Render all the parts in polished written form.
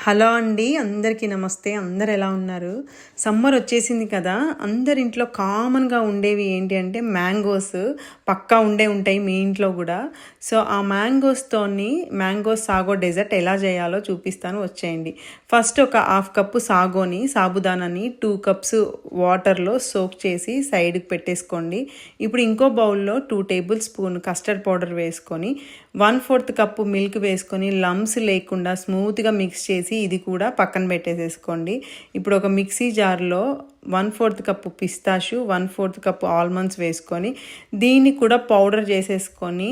Hello అండి, అందరికీ నమస్తే. అందరు ఎలా ఉన్నారు? సమ్మర్ వచ్చేసింది కదా. అందరింట్లో కామన్గా ఉండేవి ఏంటి అంటే మ్యాంగోస్ పక్కా ఉంటాయి మీ ఇంట్లో కూడా. సో ఆ మ్యాంగో సాగో డెజర్ట్ ఎలా చేయాలో చూపిస్తాను, వచ్చేయండి. ఫస్ట్ ఒక హాఫ్ కప్పు సాబుదానాన్ని 2 కప్స్ వాటర్లో సోక్ చేసి సైడ్కి పెట్టేసుకోండి. ఇప్పుడు ఇంకో బౌల్లో 2 టేబుల్ స్పూన్ కస్టర్డ్ పౌడర్ వేసుకొని 1/4 కప్పు మిల్క్ వేసుకొని లమ్స్ లేకుండా స్మూత్గా మిక్స్ చేసి ఇది కూడా పక్కన పెట్టేసేసుకోండి. ఇప్పుడు ఒక మిక్సీ జార్లో 1/4 కప్పు పిస్తాషు, 1/4 కప్పు ఆల్మండ్స్ వేసుకొని దీన్ని కూడా పౌడర్ చేసేసుకొని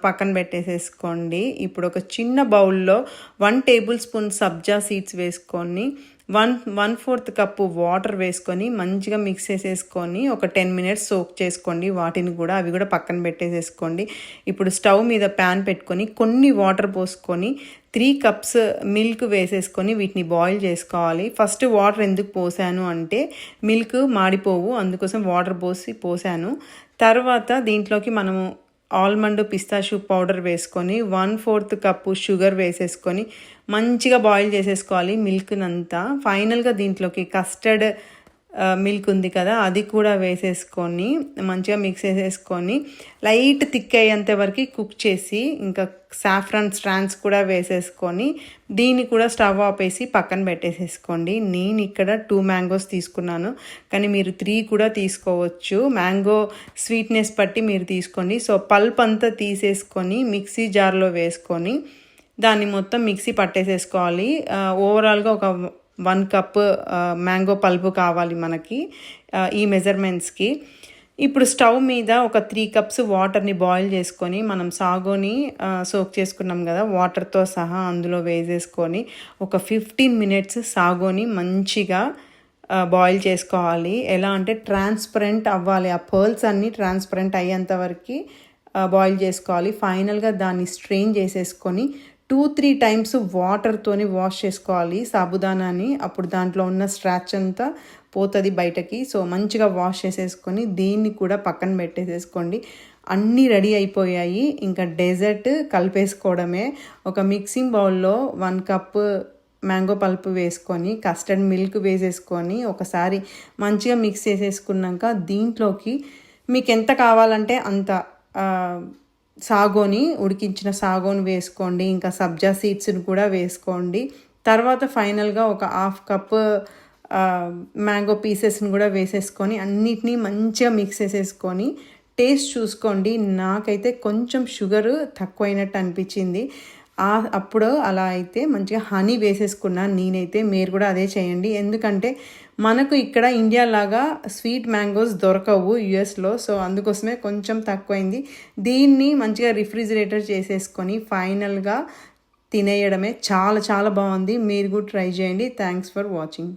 పక్కన పెట్టేసేసుకోండి. ఇప్పుడు ఒక చిన్న బౌల్లో 1 టేబుల్ స్పూన్ సబ్జా సీడ్స్ వేసుకొని 1/4 కప్పు వాటర్ వేసుకొని మంచిగా మిక్స్ చేసేసుకొని ఒక 10 మినిట్స్ సోక్ చేసుకోండి. అవి కూడా పక్కన పెట్టేసేసుకోండి. ఇప్పుడు స్టవ్ మీద ప్యాన్ పెట్టుకొని కొన్ని వాటర్ పోసుకొని 3 కప్స్ మిల్క్ వేసేసుకొని వీటిని బాయిల్ చేసుకోవాలి. ఫస్ట్ వాటర్ ఎందుకు పోసాను అంటే మిల్క్ మాడిపోవు, అందుకోసం వాటర్ పోసాను. తర్వాత దీంట్లోకి మనము ఆల్మండ్ పిస్తాషు పౌడర్ వేసుకొని 1/4 కప్పు షుగర్ వేసేసుకొని మంచిగా బాయిల్ చేసేసుకోవాలి మిల్క్నంతా. ఫైనల్గా దీంట్లోకి కస్టర్డ్ మిల్క్ ఉంది కదా, అది కూడా వేసేసుకొని మంచిగా మిక్స్ చేసేసుకొని లైట్ థిక్ అయ్యేంత వరకు కుక్ చేసి ఇంకా సాఫ్రాన్ స్ట్రాండ్స్ కూడా వేసేసుకొని దీన్ని కూడా స్టవ్ ఆపేసి పక్కన పెట్టేసేసుకోండి. నేను ఇక్కడ 2 మ్యాంగోస్ తీసుకున్నాను, కానీ మీరు 3 కూడా తీసుకోవచ్చు. మ్యాంగో స్వీట్నెస్ బట్టి మీరు తీసుకోండి. సో పల్ప్ అంతా తీసేసుకొని మిక్సీ జార్లో వేసుకొని దాన్ని మొత్తం మిక్సీ పట్టేసేసుకోవాలి. ఓవరాల్గా ఒక 1 కప్ మ్యాంగో పల్పు కావాలి మనకి ఈ మెజర్మెంట్స్కి. ఇప్పుడు స్టవ్ మీద ఒక 3 కప్స్ వాటర్ని బాయిల్ చేసుకొని మనం సాగోని సోక్ చేసుకున్నాం కదా, వాటర్తో సహా అందులో వేసేసుకొని ఒక 15 మినిట్స్ సాగోని మంచిగా బాయిల్ చేసుకోవాలి. ఎలా అంటే ట్రాన్స్పరెంట్ అవ్వాలి, ఆ పర్ల్స్ అన్నీ ట్రాన్స్పరెంట్ అయ్యేంత వరకు బాయిల్ చేసుకోవాలి. ఫైనల్గా దాన్ని స్ట్రెయిన్ చేసేసుకొని 2-3 టైమ్స్ వాటర్తోని వాష్ చేసుకోవాలి సాబుదానాన్ని. అప్పుడు దాంట్లో ఉన్న స్ట్రాచ్ అంతా పోతుంది బయటకి. సో మంచిగా వాష్ చేసేసుకొని దీన్ని కూడా పక్కన పెట్టేసేసుకోండి. అన్నీ రెడీ అయిపోయాయి, ఇంకా డెజర్ట్ కలిపేసుకోవడమే. ఒక మిక్సింగ్ బౌల్లో 1 కప్ మ్యాంగో పల్ప్ వేసుకొని కస్టర్డ్ మిల్క్ వేసేసుకొని ఒకసారి మంచిగా మిక్స్ చేసేసుకున్నాక దీంట్లోకి మీకు ఎంత కావాలంటే అంత ఉడికించిన సాగోని వేసుకోండి. ఇంకా సబ్జా సీడ్స్ని కూడా వేసుకోండి. తర్వాత ఫైనల్గా ఒక హాఫ్ కప్ మ్యాంగో పీసెస్ని కూడా వేసేసుకొని అన్నిటినీ మంచిగా మిక్స్ చేసేసుకొని టేస్ట్ చూసుకోండి. నాకైతే కొంచెం షుగర్ తక్కువైనట్టు అనిపించింది. అప్పుడు అలా అయితే మంచిగా హనీ వేసేసుకున్నాను నేనైతే. మీరు కూడా అదే చేయండి, ఎందుకంటే మనకు ఇక్కడ ఇండియా లాగా స్వీట్ మ్యాంగోస్ దొరకవు యుఎస్లో. సో అందుకోసమే కొంచెం తక్కువైంది. దీన్ని మంచిగా రిఫ్రిజిరేటర్ చేసేసుకొని ఫైనల్గా తినేయడమే. చాలా చాలా బాగుంది, మీరు కూడా ట్రై చేయండి. Thanks for watching.